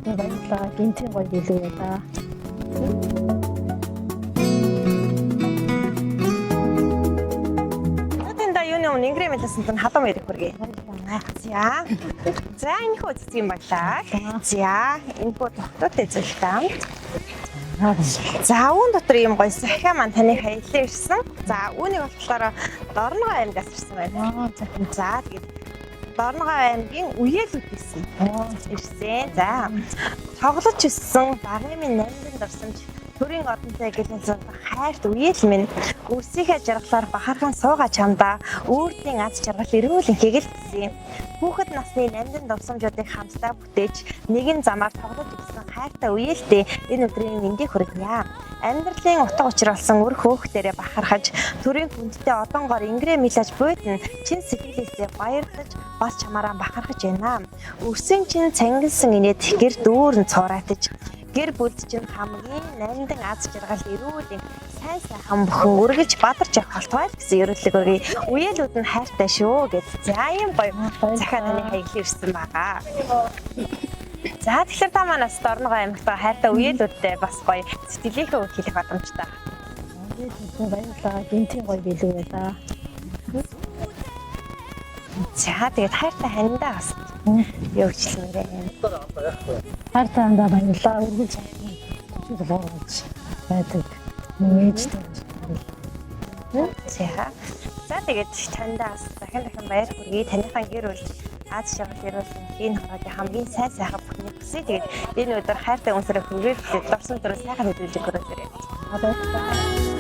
баярлалаа. Гинтийн гоё билүү яа. Тэндээ юуны өмнө ингремэлсэн тань хадам ирэх хүргэе. За. За энэ хөө цэцэг юм байлаа. За энэ хөө тогтоотой зөвлөлтөө. За үүн дотор ийм гоё сахиа маань таны хаялаа ирсэн. За үүнийг болохоор Дорногов аймгаас ирсэн байна. За тэгээд Дорногов аймгийн Үеэлүүд ирсэн. Ирсэн. За тоглож ирсэн багын минь намдын дурсамж төрийн одонтой гэлэнцэн хайрт үеэл минь өсийнхээ жаргалаар бахархан суугаа чамдаа өөртөө аз жаргал эрүүлэн хэгэлсэн. Хүүхэд насны намдын дурсамжуудыг хамтдаа бүтээж нэгэн замаар тоглож ирсэн хайртай үеэлтэй энэ өдрийн мэндийг хүргэнэ. Амьдралын утга учир болсон өр хөөхтөрөө бахархаж төрийн хүндтэй одонгоор ингрэ милаж буйдна чин сэтгэлээсээ баярлаж бас чамаараа бахархаж байна. Өрсөн чин цангилсан инээд гэр дүүрэн цураатаж гэр бүл чинь хамгийн намдан аз жаргал эрүүл сайн сайхан бүхэн үргэлж бадарч явах болтугай гэсэн ерөнхийг өргөе. Үеэлүүд нь хайртай шүү гэж. За ийм гоё захаа таны хаягл ирсэн байгаа. За тэгэхээр та манаас Дорногов аймагтаа хайртай үеэлүүдтэй бас гоё сэтгэлийнхээ үг хэлэх боломжтой. Баярлалаа. Гинтийн гоё билүү яа. За тэгээд хайртай хандаа бас юу гिचлээрээ. Хайртай хандаа баярлалаа. Үргэлж болгож байдаг. Мээжтэй. За тэгээд таньдаас дахин баяр хүргэе. Танийхаа гэр бүл аз жаргал эрүүлэн энэ хороогийн хамгийн сайн сайхан бүхнийг хүсье. Тэгээд энэ өдөр хайртай үнсрээ хүргэе. Дорсон төрөө сайхан хөдөлгөөн өрөөрэй. Баярлалаа.